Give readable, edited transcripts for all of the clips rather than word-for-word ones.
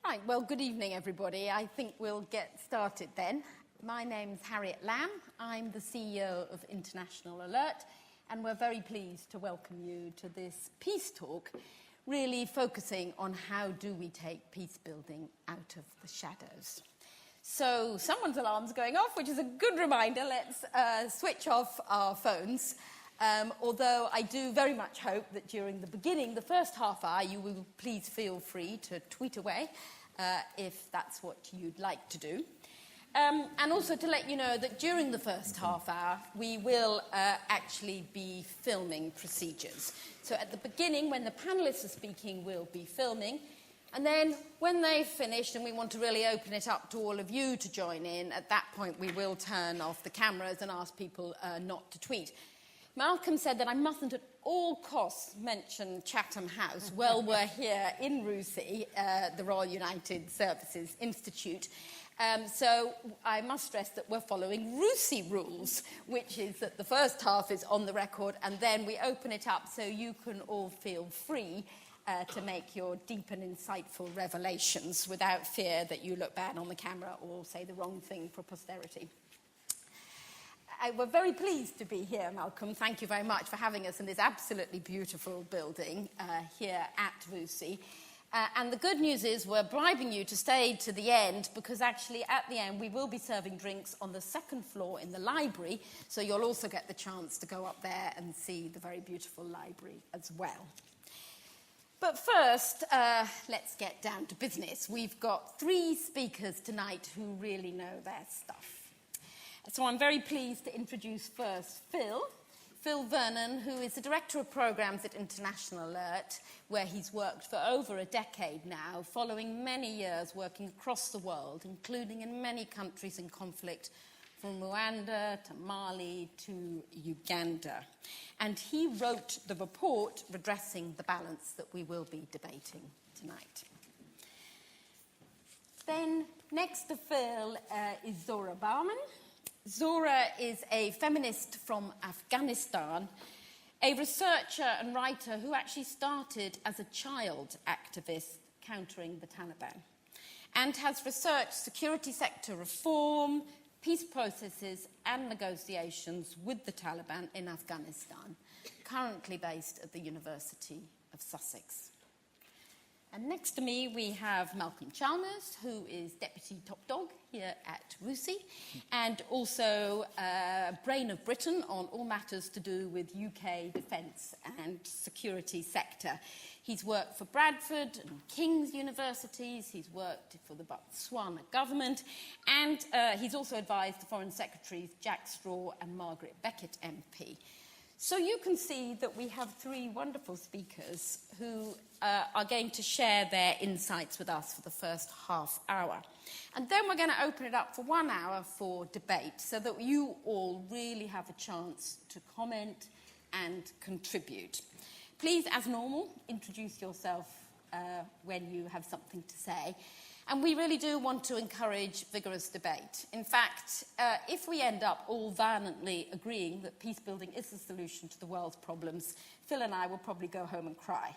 Right, well, good evening, everybody. I think we'll get started then. My name's Harriet Lamb. I'm the CEO of International Alert, and we're very pleased to welcome you to this peace talk, really focusing on how do we take peace building out of the shadows. So someone's alarm's going off, which is a good reminder. Let's switch off our phones. Although I do very much hope that during the beginning, the first half hour, you will please feel free to tweet away if that's what you'd like to do. And also to let you know that during the first half hour, we will actually be filming procedures. So at the beginning, when the panelists are speaking, we'll be filming. And then when they've finished and we want to really open it up to all of you to join in, at that point, we will turn off the cameras and ask people not to tweet. Malcolm said that I mustn't at all costs mention Chatham House. Well, we're here in RUSI, the Royal United Services Institute. So I must stress that we're following RUSI rules, which is that the first half is on the record and then we open it up so you can all feel free to make your deep and insightful revelations without fear that you look bad on the camera or say the wrong thing for posterity. We're very pleased to be here, Malcolm. Thank you very much for having us in this absolutely beautiful building here at RUSI. And the good news is we're bribing you to stay to the end because actually at the end we will be serving drinks on the second floor in the library, so you'll also get the chance to go up there and see the very beautiful library as well. But first, let's get down to business. We've got 3 speakers tonight who really know their stuff. So I'm very pleased to introduce first Phil Vernon, who is the Director of Programmes at International Alert, where he's worked for over a decade now, following many years working across the world, including in many countries in conflict, from Rwanda to Mali to Uganda. And he wrote the report, Redressing the Balance, that we will be debating tonight. Then, next to Phil is Zora Bauman. Zora is a feminist from Afghanistan, a researcher and writer who actually started as a child activist countering the Taliban and has researched security sector reform, peace processes and negotiations with the Taliban in Afghanistan, currently based at the University of Sussex. And next to me, we have Malcolm Chalmers, who is Deputy Top Dog here at RUSI, and also Brain of Britain on all matters to do with UK defence and security sector. He's worked for Bradford and King's Universities, he's worked for the Botswana government, and he's also advised the Foreign Secretaries Jack Straw and Margaret Beckett MP. So you can see that we have 3 wonderful speakers who are going to share their insights with us for the first half hour. And then we're going to open it up for 1 hour for debate so that you all really have a chance to comment and contribute. Please, as normal, introduce yourself when you have something to say. And we really do want to encourage vigorous debate. In fact, if we end up all violently agreeing that peace building is the solution to the world's problems, Phil and I will probably go home and cry.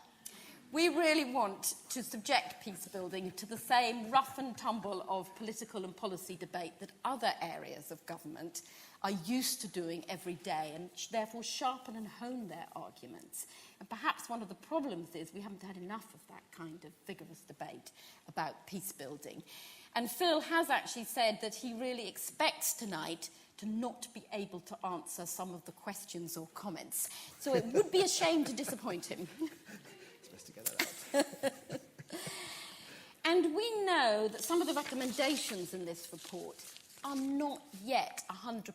We really want to subject peace building to the same rough and tumble of political and policy debate that other areas of government are used to doing every day and therefore sharpen and hone their arguments. And perhaps one of the problems is we haven't had enough of that kind of vigorous debate about peace building. And Phil has actually said that he really expects tonight to not be able to answer some of the questions or comments. So it would be a shame to disappoint him. It's best to get that out. And we know that some of the recommendations in this report are not yet 100%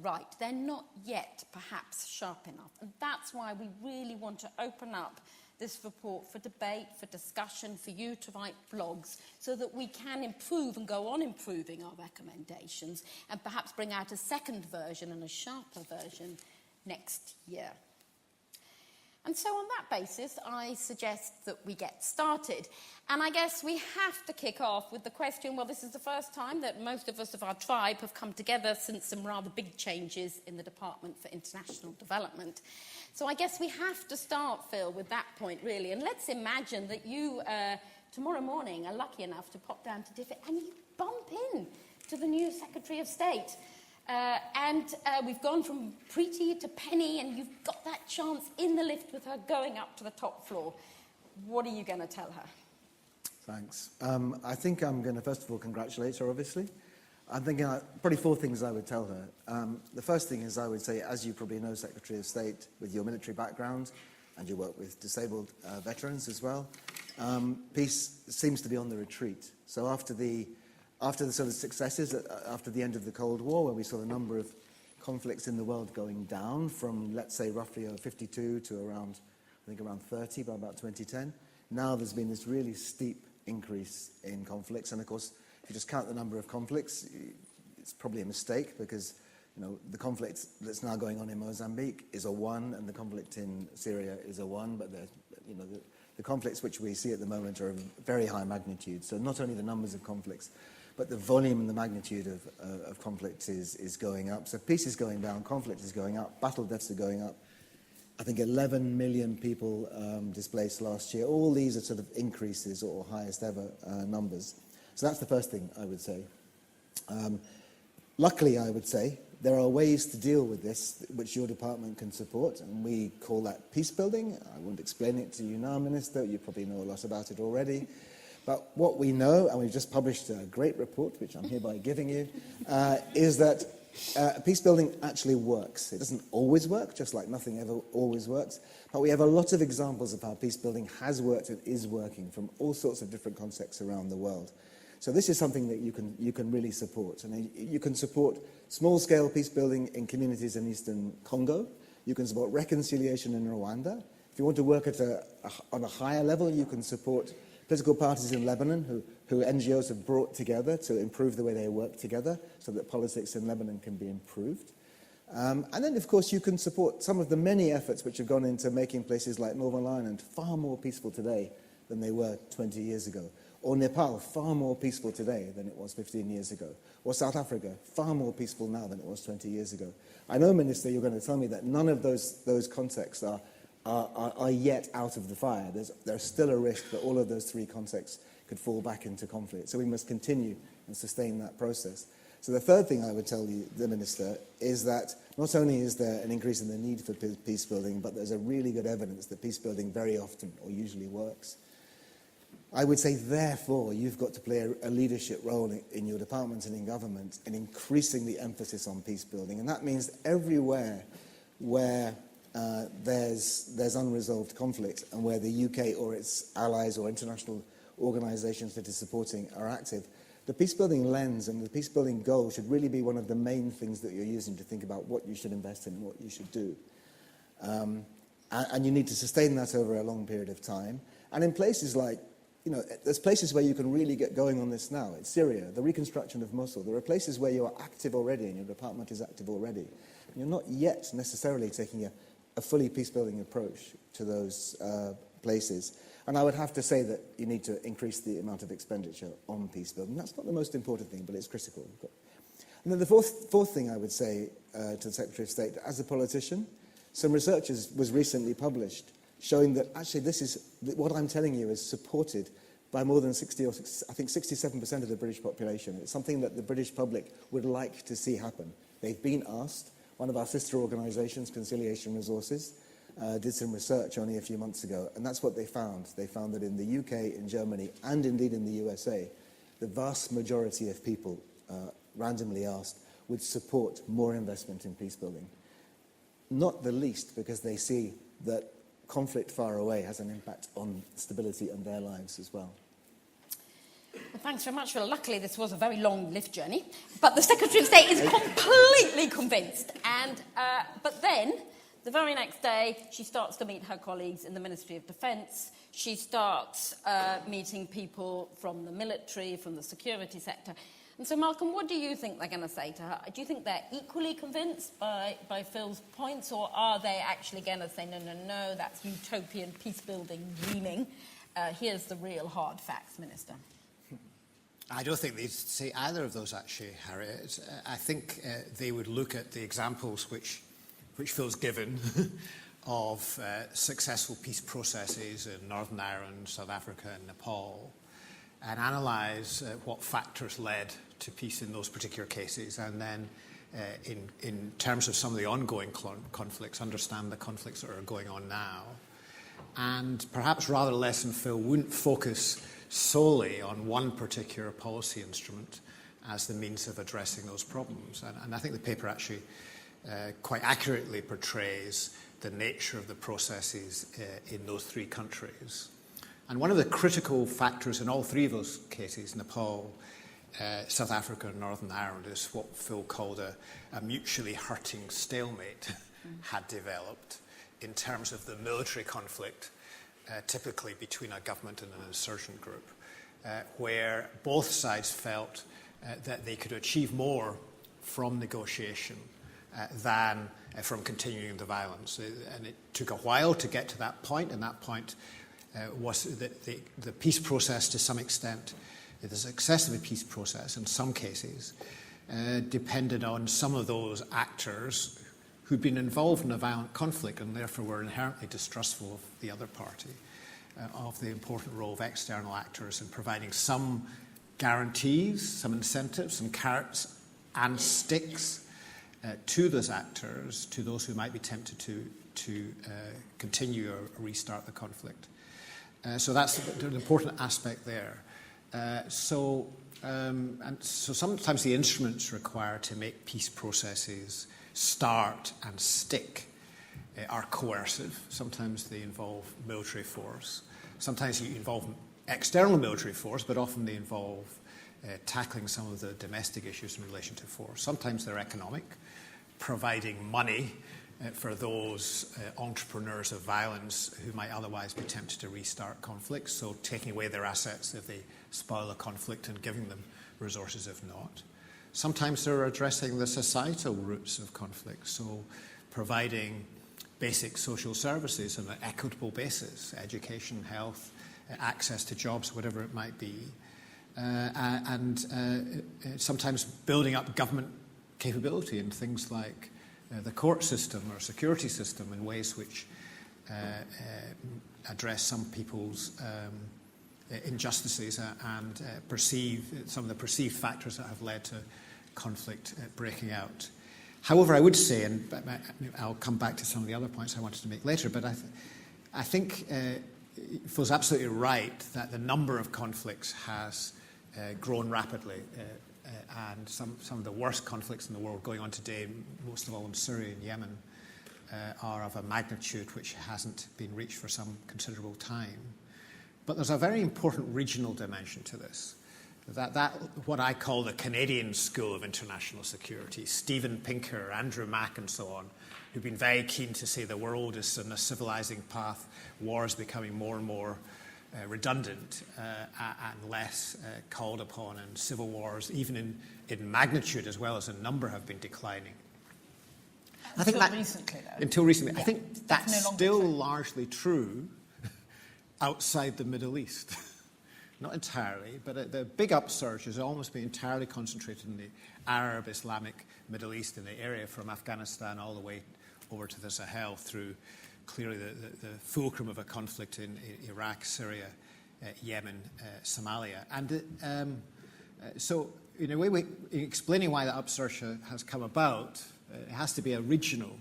right. They're not yet perhaps sharp enough. And that's why we really want to open up this report for debate, for discussion, for you to write blogs so that we can improve and go on improving our recommendations and perhaps bring out a second version and a sharper version next year. And so on that basis, I suggest that we get started. And I guess we have to kick off with the question, well, this is the first time that most of us of our tribe have come together since some rather big changes in the Department for International Development. So I guess we have to start, Phil, with that point, really. And let's imagine that you tomorrow morning are lucky enough to pop down to Diffit and you bump in to the new Secretary of State. We've gone from Preeti to Penny, and you've got that chance in the lift with her going up to the top floor. What are you going to tell her? Thanks. I think I'm going to, first of all, congratulate her, obviously. I'm thinking probably 4 things I would tell her. The first thing is I would say, as you probably know, Secretary of State, with your military background, and you work with disabled veterans as well, peace seems to be on the retreat. So after the sort of successes, after the end of the Cold War, where we saw the number of conflicts in the world going down from, let's say, roughly 52 to around 30 by about 2010, now there's been this really steep increase in conflicts. And of course, if you just count the number of conflicts, it's probably a mistake, because the conflict that's now going on in Mozambique is a 1, and the conflict in Syria is a 1, but the conflicts which we see at the moment are of very high magnitude. So not only the numbers of conflicts, but the volume and the magnitude of conflict is going up. So peace is going down, conflict is going up, battle deaths are going up. I think 11 million people displaced last year. All these are sort of increases or highest ever numbers. So that's the first thing I would say. Luckily, I would say, there are ways to deal with this which your department can support, and we call that peacebuilding. I won't explain it to you now, Minister. You probably know a lot about it already. But what we know, and we've just published a great report, which I'm hereby giving you, is that peacebuilding actually works. It doesn't always work, just like nothing ever always works. But we have a lot of examples of how peacebuilding has worked and is working from all sorts of different contexts around the world. So this is something that you can really support. And you can support small-scale peacebuilding in communities in eastern Congo. You can support reconciliation in Rwanda. If you want to work on a higher level, you can support political parties in Lebanon who NGOs have brought together to improve the way they work together so that politics in Lebanon can be improved. And then, of course, you can support some of the many efforts which have gone into making places like Northern Ireland far more peaceful today than they were 20 years ago. Or Nepal, far more peaceful today than it was 15 years ago. Or South Africa, far more peaceful now than it was 20 years ago. I know, Minister, you're going to tell me that none of those contexts are yet out of the fire. There's still a risk that all of those 3 contexts could fall back into conflict. So we must continue and sustain that process. So the third thing I would tell you, the Minister, is that not only is there an increase in the need for peacebuilding, but there's a really good evidence that peacebuilding very often or usually works. I would say, therefore, you've got to play a leadership role in your department and in government in increasing the emphasis on peacebuilding. And that means everywhere where there's unresolved conflict and where the UK or its allies or international organisations that is supporting are active, the peacebuilding lens and the peacebuilding goal should really be one of the main things that you're using to think about what you should invest in and what you should do. And you need to sustain that over a long period of time. And in places like, there's places where you can really get going on this now. It's Syria, the reconstruction of Mosul. There are places where you are active already and your department is active already. And you're not yet necessarily taking a fully peacebuilding approach to those places. And I would have to say that you need to increase the amount of expenditure on peacebuilding. That's not the most important thing, but it's critical. And then the fourth thing I would say to the Secretary of State, as a politician, some research was recently published showing that actually what I'm telling you is supported by more than 67% of the British population. It's something that the British public would like to see happen. They've been asked. One of our sister organisations, Conciliation Resources, did some research only a few months ago, and that's what they found. They found that in the UK, in Germany, and indeed in the USA, the vast majority of people, randomly asked, would support more investment in peacebuilding. Not the least because they see that conflict far away has an impact on stability and their lives as well. Well, thanks very much. Well, luckily this was a very long lift journey, but the Secretary of State is completely convinced. But then, the very next day, she starts to meet her colleagues in the Ministry of Defence. She starts meeting people from the military, from the security sector. And so, Malcolm, what do you think they're going to say to her? Do you think they're equally convinced by Phil's points, or are they actually going to say, no, that's utopian peacebuilding dreaming? Here's the real hard facts, Minister. I don't think they'd say either of those, actually, Harriet. I think they would look at the examples which Phil's given of successful peace processes in Northern Ireland, South Africa and Nepal, and analyse what factors led to peace in those particular cases, and then in terms of some of the ongoing conflicts, understand the conflicts that are going on now. And perhaps rather less than Phil, wouldn't focus solely on one particular policy instrument as the means of addressing those problems. And I think the paper actually quite accurately portrays the nature of the processes in those three countries. And one of the critical factors in all three of those cases, Nepal, South Africa and Northern Ireland, is what Phil called a mutually hurting stalemate had developed in terms of the military conflict, typically between a government and an insurgent group, where both sides felt that they could achieve more from negotiation than from continuing the violence. And it took a while to get to that point, and that point was the peace process to some extent, the success of the peace process in some cases, depended on some of those actors who'd been involved in a violent conflict and therefore were inherently distrustful of the other party, of the important role of external actors in providing some guarantees, some incentives, some carrots and sticks to those actors, to those who might be tempted to continue or restart the conflict. So that's an important aspect there. So sometimes the instruments required to make peace processes start and stick are coercive. Sometimes they involve military force. Sometimes you involve external military force, but often they involve tackling some of the domestic issues in relation to force. Sometimes they're economic, providing money for those entrepreneurs of violence who might otherwise be tempted to restart conflicts, so taking away their assets if they spoil a conflict and giving them resources if not. Sometimes they're addressing the societal roots of conflict, so providing basic social services on an equitable basis, education, health, access to jobs, whatever it might be, and sometimes building up government capability in things like the court system or security system in ways which address some people's injustices and perceive some of the perceived factors that have led to conflict breaking out. However, I would say, and I'll come back to some of the other points I wanted to make later, but I think Phil's absolutely right that the number of conflicts has grown rapidly, and some of the worst conflicts in the world going on today, most of all in Syria and Yemen, are of a magnitude which hasn't been reached for some considerable time. But there's a very important regional dimension to this. That what I call the Canadian School of International Security, Steven Pinker, Andrew Mack and so on, who've been very keen to say the world is on a civilizing path, war is becoming more and more redundant and less called upon, and civil wars, even in magnitude as well as in number, have been declining. Until recently, though. Until recently. Yeah, I think that's no still true. largely true outside the Middle East. Not entirely, but the big upsurge has almost been entirely concentrated in the Arab, Islamic Middle East, in the area from Afghanistan all the way over to the Sahel, through clearly the fulcrum of a conflict in Iraq, Syria, Yemen, Somalia. And so, in a way, in explaining why the upsurge has come about, it has to be a regional,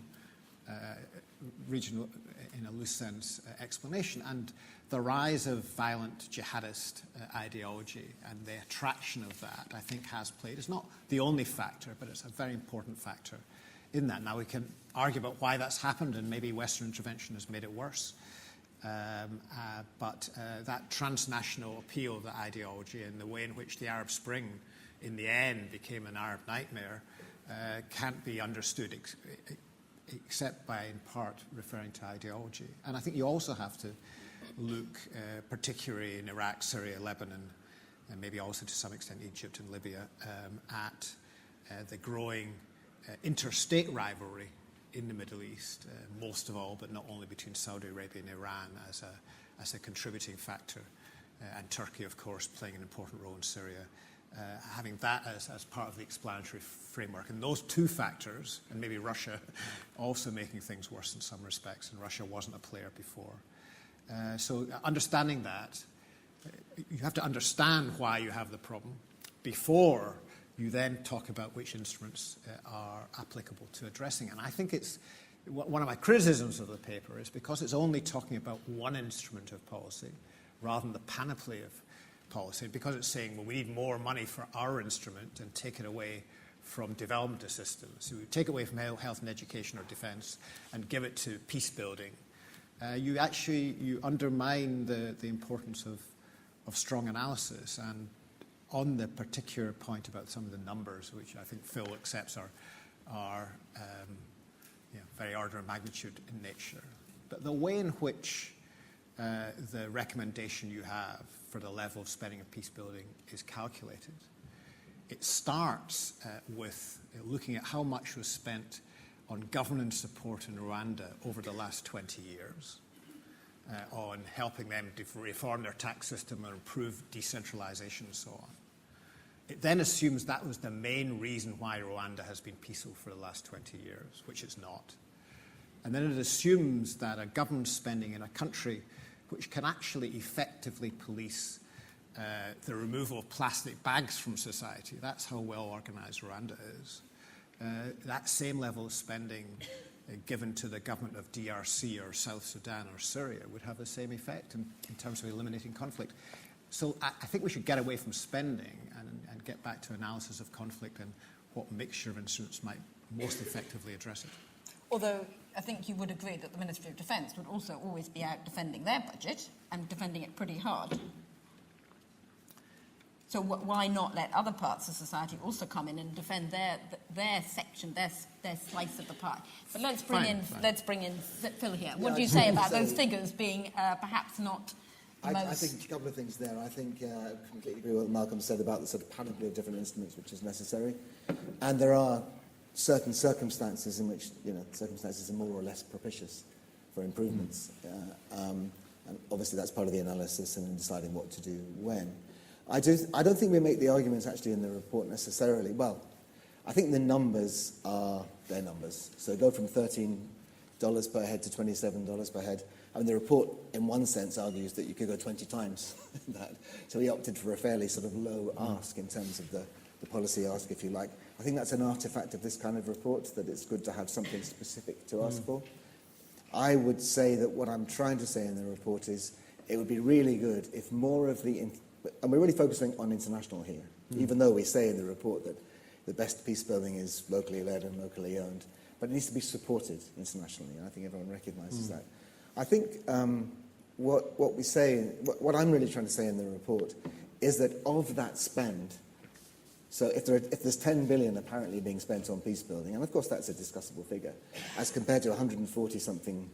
in a loose sense, explanation. And the rise of violent jihadist ideology and the attraction of that, I think, has played. It's not the only factor, but it's a very important factor in that. Now, we can argue about why that's happened, and maybe Western intervention has made it worse. But that transnational appeal of the ideology and the way in which the Arab Spring, in the end, became an Arab nightmare can't be understood except by, in part, referring to ideology. And I think you also have to look, particularly in Iraq, Syria, Lebanon, and maybe also to some extent Egypt and Libya, at the growing interstate rivalry in the Middle East, most of all, but not only between Saudi Arabia and Iran as a contributing factor, and Turkey, of course, playing an important role in Syria. Having that as part of the explanatory framework. And those two factors, and maybe Russia also making things worse in some respects, and Russia wasn't a player before. So understanding that you have to understand why you have the problem before you then talk about which instruments are applicable to addressing. And I think it's one of my criticisms of the paper is because it's only talking about one instrument of policy rather than the panoply of policy, because it's saying, well, we need more money for our instrument and take it away from development assistance. So we take it away from health and education or defence and give it to peace building. You undermine the importance of strong analysis. And on the particular point about some of the numbers, which I think Phil accepts are very order of magnitude in nature, but the way in which the recommendation you have for the level of spending of peace building is calculated, it starts with looking at how much was spent on governance support in Rwanda over the last 20 years, on helping them to reform their tax system and improve decentralization and so on. It then assumes that was the main reason why Rwanda has been peaceful for the last 20 years, which it's not. And then it assumes that a government spending in a country which can actually effectively police the removal of plastic bags from society, that's how well organized Rwanda is, that same level of spending given to the government of DRC or South Sudan or Syria would have the same effect in terms of eliminating conflict. So I think we should get away from spending and get back to analysis of conflict and what mixture of instruments might most effectively address it. Although I think you would agree that the Ministry of Defence would also always be out defending their budget and defending it pretty hard. So why not let other parts of society also come in and defend their section, their slice of the pie? But let's bring in Phil here. What do you say about those figures being perhaps not the most? I think a couple of things there. I think I completely agree with what Malcolm said about the sort of panoply of different instruments which is necessary, and there are certain circumstances in which circumstances are more or less propitious for improvements, and obviously that's part of the analysis and in deciding what to do when. I don't think we make the arguments actually in the report necessarily. Well, I think the numbers are their numbers. So go from $13 per head to $27 per head. I mean, the report, in one sense, argues that you could go 20 times that. So we opted for a fairly sort of low ask in terms of the policy ask, if you like. I think that's an artifact of this kind of report, that it's good to have something specific to ask for. I would say that what I'm trying to say in the report is it would be really good if more of the... And we're really focusing on international here, even though we say in the report that the best peace building is locally led and locally owned, but it needs to be supported internationally, and I think everyone recognises that. I think what we say, what I'm really trying to say in the report is that of that spend, so if there's 10 billion apparently being spent on peace building, and of course that's a discussable figure, as compared to 140-something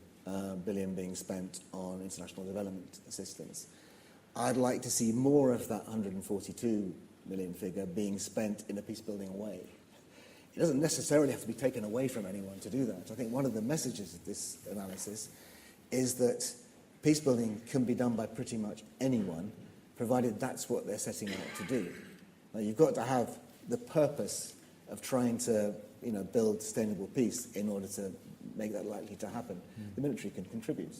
billion being spent on international development assistance, I'd like to see more of that 142 million figure being spent in a peace-building way. It doesn't necessarily have to be taken away from anyone to do that. I think one of the messages of this analysis is that peace-building can be done by pretty much anyone, provided that's what they're setting out to do. Now, you've got to have the purpose of trying to build sustainable peace in order to make that likely to happen. The military can contribute,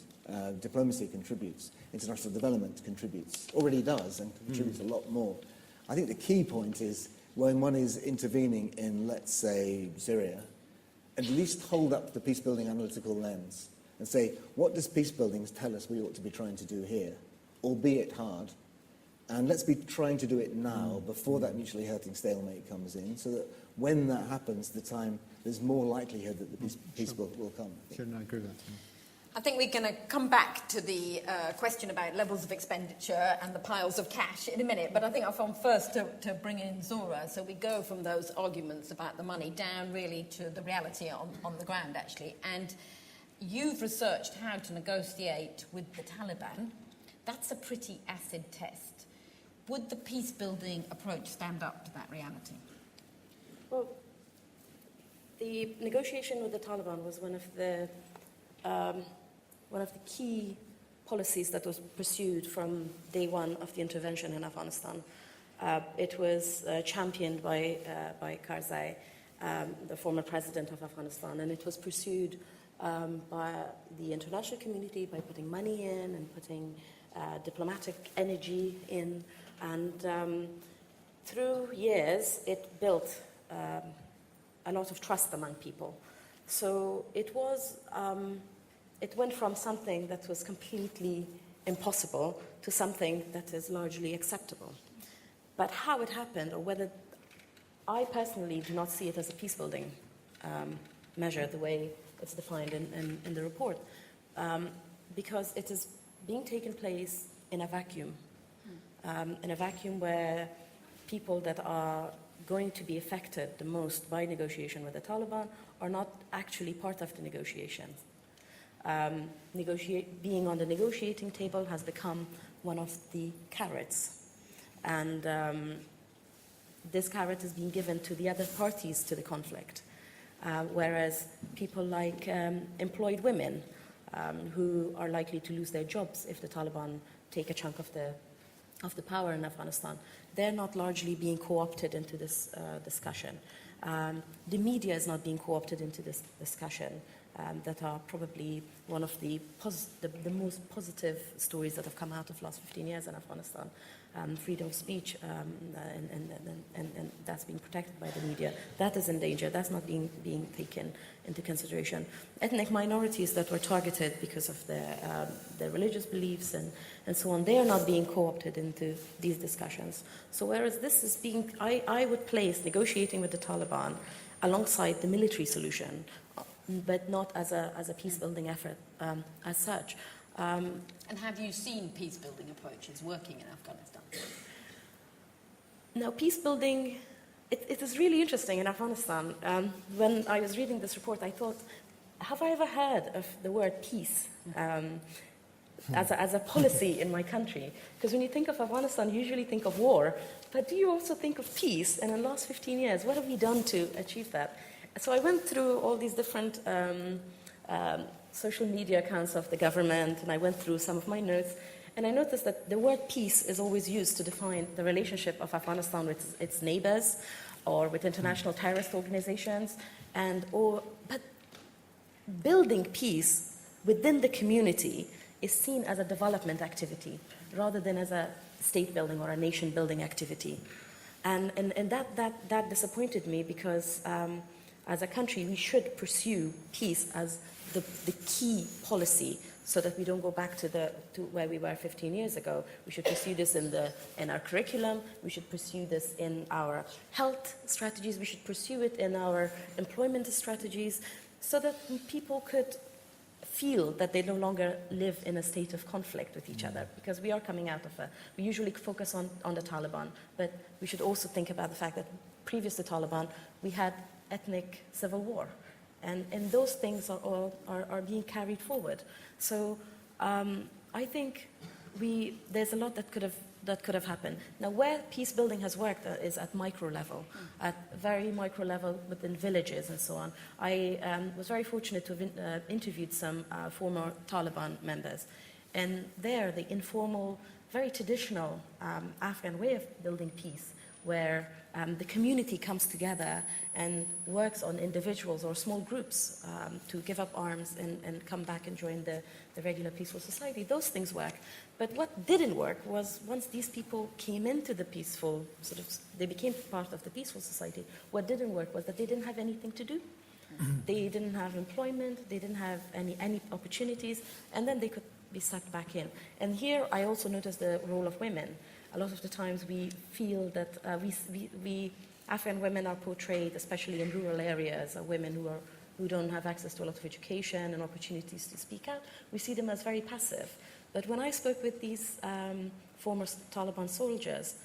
diplomacy contributes, international development contributes, already does, and contributes a lot more. I think the key point is when one is intervening in, let's say, Syria, at least hold up the peace-building analytical lens and say, what does peace-building tell us we ought to be trying to do here, albeit hard, and let's be trying to do it now before that mutually hurting stalemate comes in, so that when that happens, there's more likelihood that the peace will come. Sure, no, I agree with that. I think we're going to come back to the question about levels of expenditure and the piles of cash in a minute, but I think I found first to bring in Zora, so we go from those arguments about the money down really to the reality on the ground, actually. And you've researched how to negotiate with the Taliban. That's a pretty acid test. Would the peace-building approach stand up to that reality? Well, the negotiation with the Taliban was one of the key policies that was pursued from day one of the intervention in Afghanistan. It was championed by Karzai, the former president of Afghanistan, and it was pursued by the international community, by putting money in and putting diplomatic energy in. And through years, it built a lot of trust among people. So it went from something that was completely impossible to something that is largely acceptable. But how it happened, or whether, I personally do not see it as a peace-building measure the way it's defined in the report, because it is being taken place in a vacuum where people that are going to be affected the most by negotiation with the Taliban are not actually part of the negotiations. Being on the negotiating table has become one of the carrots. And this carrot is being given to the other parties to the conflict. Whereas people like employed women who are likely to lose their jobs if the Taliban take a chunk of the power in Afghanistan, they're not largely being co-opted into this discussion. The media is not being co-opted into this discussion. That are probably one of the most positive stories that have come out of the last 15 years in Afghanistan. Freedom of speech, and that's being protected by the media. That is in danger. That's not being taken into consideration. Ethnic minorities that were targeted because of their religious beliefs and so on, they are not being co-opted into these discussions. So whereas this is being, I would place negotiating with the Taliban alongside the military solution, but not as a peace-building effort as such. And have you seen peace-building approaches working in Afghanistan? Now, peace-building, it is really interesting in Afghanistan. When I was reading this report, I thought, have I ever heard of the word peace as a policy in my country? Because when you think of Afghanistan, you usually think of war, but do you also think of peace? And in the last 15 years, what have we done to achieve that? So I went through all these different social media accounts of the government, and I went through some of my notes, and I noticed that the word peace is always used to define the relationship of Afghanistan with its neighbors or with international terrorist organizations, but building peace within the community is seen as a development activity rather than as a state building or a nation building activity. And that disappointed me because as a country, we should pursue peace as the key policy so that we don't go back to where we were 15 years ago. We should pursue this in our curriculum. We should pursue this in our health strategies. We should pursue it in our employment strategies so that people could feel that they no longer live in a state of conflict with each other, because we are coming out of we usually focus on the Taliban, but we should also think about the fact that previous to Taliban, we had ethnic civil war. And those things are being carried forward. So I think there's a lot that could have happened. Now, where peace building has worked is at micro level, at very micro level within villages and so on. I was very fortunate to have interviewed some former Taliban members. And there, the informal, very traditional Afghan way of building peace, where the community comes together and works on individuals or small groups to give up arms and come back and join the regular peaceful society. Those things work. But what didn't work was once these people came into the peaceful, they became part of the peaceful society, what didn't work was that they didn't have anything to do. They didn't have employment, they didn't have any opportunities, and then they could be sucked back in. And here I also noticed the role of women. A lot of the times we feel that we Afghan women are portrayed, especially in rural areas, women who don't have access to a lot of education and opportunities to speak out. We see them as very passive. But when I spoke with these former Taliban soldiers,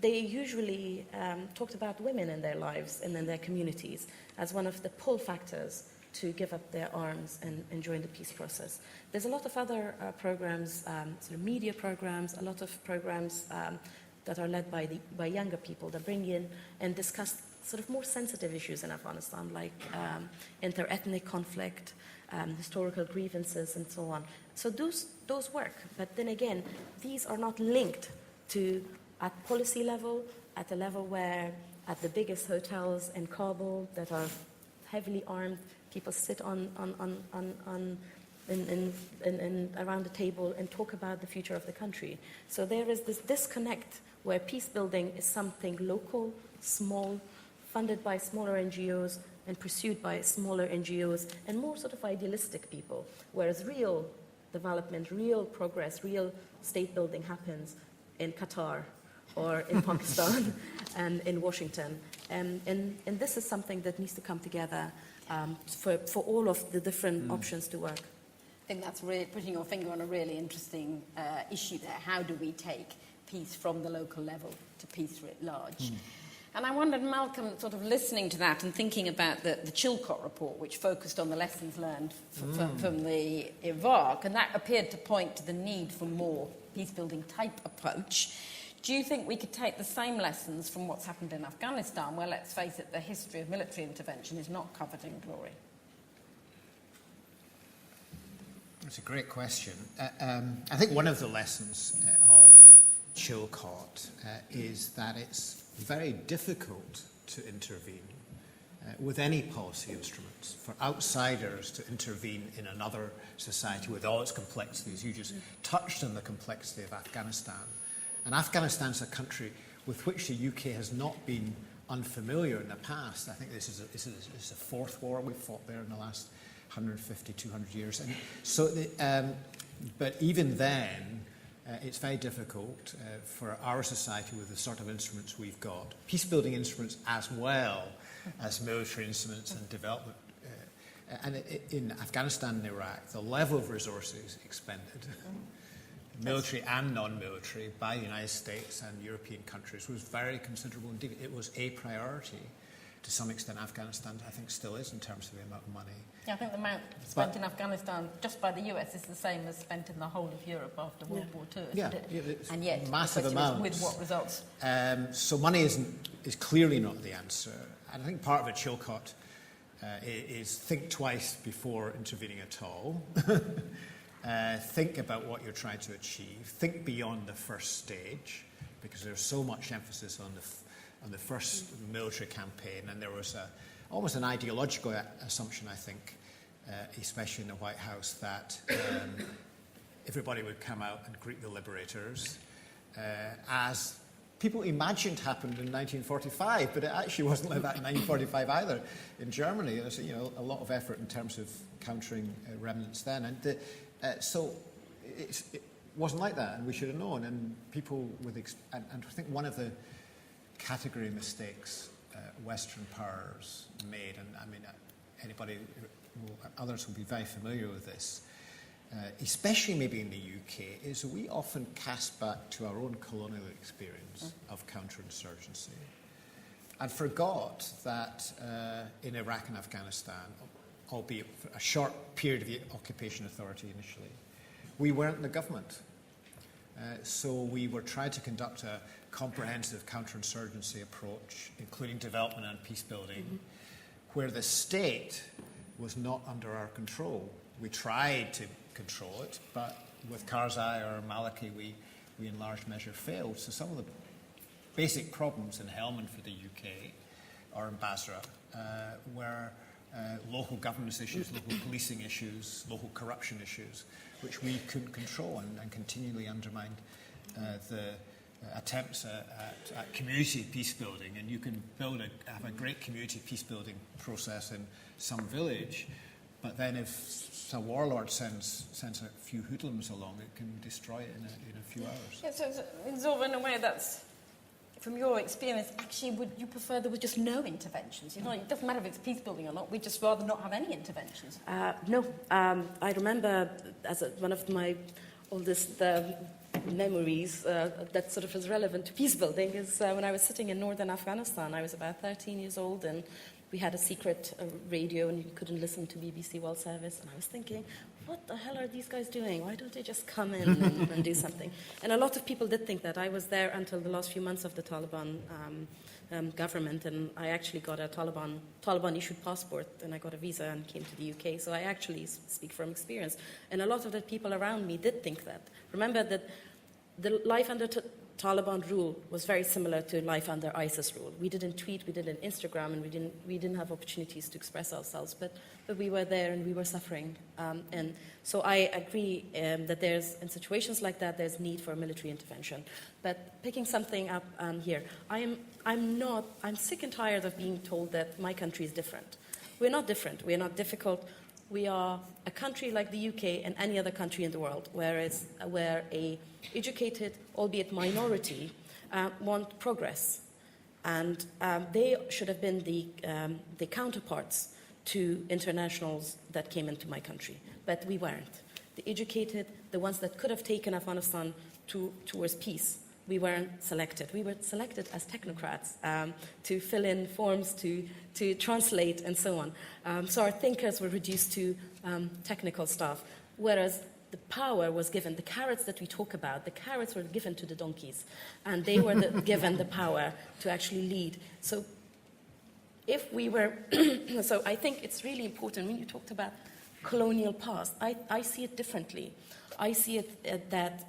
they usually talked about women in their lives and in their communities as one of the pull factors to give up their arms and join the peace process. There's a lot of other programs, sort of media programs, a lot of programs that are led by younger people that bring in and discuss sort of more sensitive issues in Afghanistan, like inter-ethnic conflict, historical grievances, and so on. So those work. But then again, these are not linked to, at policy level, at a level where at the biggest hotels in Kabul that are heavily armed, people sit around the table and talk about the future of the country. So there is this disconnect where peace building is something local, small, funded by smaller NGOs and pursued by smaller NGOs and more sort of idealistic people, whereas real development, real progress, real state building happens in Qatar or in Pakistan and in Washington. And this is something that needs to come together for all of the different options to work. I think that's really putting your finger on a really interesting issue there. How do we take peace from the local level to peace writ large? And I wondered, Malcolm, sort of listening to that and thinking about the Chilcot report, which focused on the lessons learned from the Iraq, and that appeared to point to the need for more peace-building type approach. Do you think we could take the same lessons from what's happened in Afghanistan, where, let's face it, the history of military intervention is not covered in glory? That's a great question. I think one of the lessons of Chilcot is that it's very difficult to intervene with any policy instruments, for outsiders to intervene in another society with all its complexities. You just touched on the complexity of Afghanistan. And Afghanistan's a country with which the UK has not been unfamiliar in the past. I think this is the fourth war we've fought there in the last 150, 200 years. And so, but even then, it's very difficult for our society with the sort of instruments we've got, peace-building instruments as well as military instruments and development. And in Afghanistan and Iraq, the level of resources expended, military and non-military, by the United States and European countries was very considerable indeed. It was a priority. To some extent, Afghanistan, I think, still is in terms of the amount of money. Yeah, I think the amount spent in Afghanistan just by the US is the same as spent in the whole of Europe after World War II, isn't it? And yet, massive amounts. With what results? So money is clearly not the answer. And I think part of it, Chilcot, is think twice before intervening at all. Think about what you're trying to achieve. Think beyond the first stage, because there's so much emphasis on the first military campaign, and there was almost an ideological assumption, I think, especially in the White House, that everybody would come out and greet the liberators, as people imagined happened in 1945, but it actually wasn't like that in 1945 either. In Germany, there was a lot of effort in terms of countering remnants then, and so it wasn't like that, and we should have known. And people with and I think one of the category mistakes Western powers made, and I mean others will be very familiar with this, especially maybe in the UK, is that we often cast back to our own colonial experience of counterinsurgency and forgot that in Iraq and Afghanistan, albeit for a short period of the occupation authority initially, we weren't in the government. So we were trying to conduct a comprehensive counterinsurgency approach, including development and peace building, where the state was not under our control. We tried to control it, but with Karzai or Maliki, we in large measure failed. So some of the basic problems in Helmand for the UK or in Basra were local governance issues, local policing issues, local corruption issues, which we couldn't control and continually undermined the attempts at community peace building. And you can have a great community peace building process in some village, but then if some warlord sends a few hoodlums along, it can destroy it in a few hours. Yeah, so in a way, that's, from your experience, actually, would you prefer there was just no interventions? It doesn't matter if it's peace building or not, we'd just rather not have any interventions. No. I remember as one of my oldest memories that sort of is relevant to peace building is when I was sitting in northern Afghanistan. I was about 13 years old, and we had a secret radio, and you couldn't listen to BBC World Service. And I was thinking, what the hell are these guys doing? Why don't they just come in and do something? And a lot of people did think that. I was there until the last few months of the Taliban government, and I actually got a Taliban-issued passport, and I got a visa and came to the UK. So I actually speak from experience. And a lot of the people around me did think that. Remember that the life under Taliban rule was very similar to life under ISIS rule. We didn't tweet, we didn't Instagram, and we didn't have opportunities to express ourselves, but we were there and we were suffering. And so I agree that in situations like that, there's need for military intervention. But picking something up here, I'm sick and tired of being told that my country is different. We're not different. We're not difficult. We are a country like the UK and any other country in the world where a educated, albeit minority, want progress. And they should have been the counterparts to internationals that came into my country. But we weren't. The educated, the ones that could have taken Afghanistan towards peace, we weren't selected. We were selected as technocrats to fill in forms, to translate, and so on. So our thinkers were reduced to technical staff, whereas the power was given, the carrots that we talk about, the carrots were given to the donkeys, and they were given the power to actually lead. So if we were, so I think it's really important, when you talked about colonial past, I see it differently. I see it that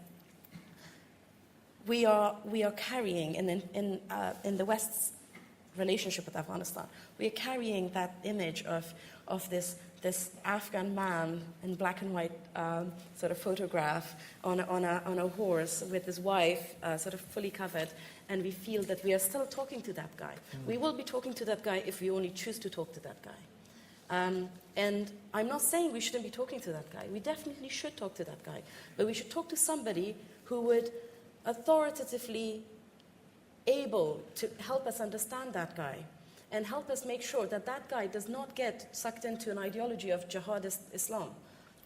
we are carrying, in the West's relationship with Afghanistan, we are carrying that image of this Afghan man in black and white sort of photograph on a horse with his wife sort of fully covered, and we feel that we are still talking to that guy. We will be talking to that guy if we only choose to talk to that guy. And I'm not saying we shouldn't be talking to that guy. We definitely should talk to that guy. But we should talk to somebody who would authoritatively able to help us understand that guy and help us make sure that that guy does not get sucked into an ideology of jihadist Islam,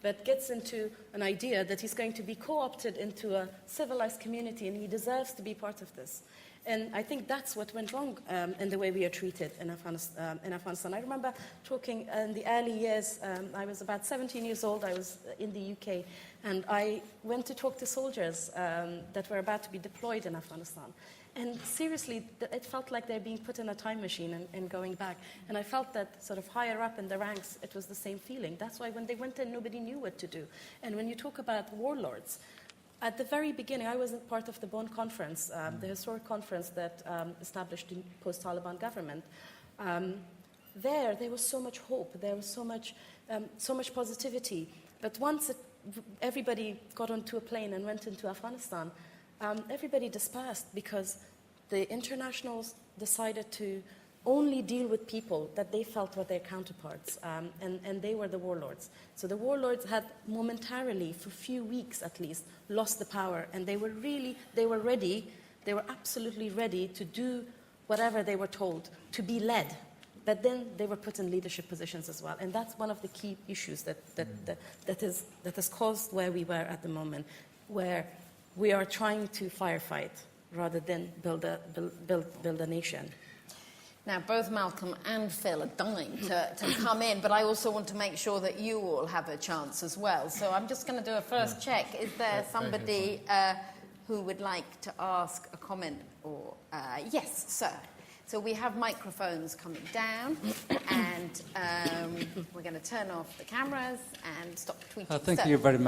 but gets into an idea that he's going to be co-opted into a civilized community and he deserves to be part of this. And I think that's what went wrong in the way we are treated in Afghanistan. I remember talking in the early years, I was about 17 years old, I was in the UK, and I went to talk to soldiers that were about to be deployed in Afghanistan. And seriously, it felt like they're being put in a time machine and going back. And I felt that sort of higher up in the ranks, it was the same feeling. That's why when they went in, nobody knew what to do. And when you talk about warlords, at the very beginning, I wasn't part of the Bonn conference, the historic conference that established the post-Taliban government. There was so much hope. There was so much positivity. But once everybody got onto a plane and went into Afghanistan, everybody dispersed because the internationals decided to only deal with people that they felt were their counterparts, and they were the warlords. So the warlords had momentarily, for a few weeks at least, lost the power, and they were absolutely ready to do whatever they were told, to be led. But then they were put in leadership positions as well, and that's one of the key issues that has caused where we were at the moment, where we are trying to firefight rather than build a nation. Now, both Malcolm and Phil are dying to come in, but I also want to make sure that you all have a chance as well. So I'm just going to do a first check. Is there somebody who would like to ask a comment? Or yes, sir. So we have microphones coming down, and we're going to turn off the cameras and stop tweeting. Thank you very much.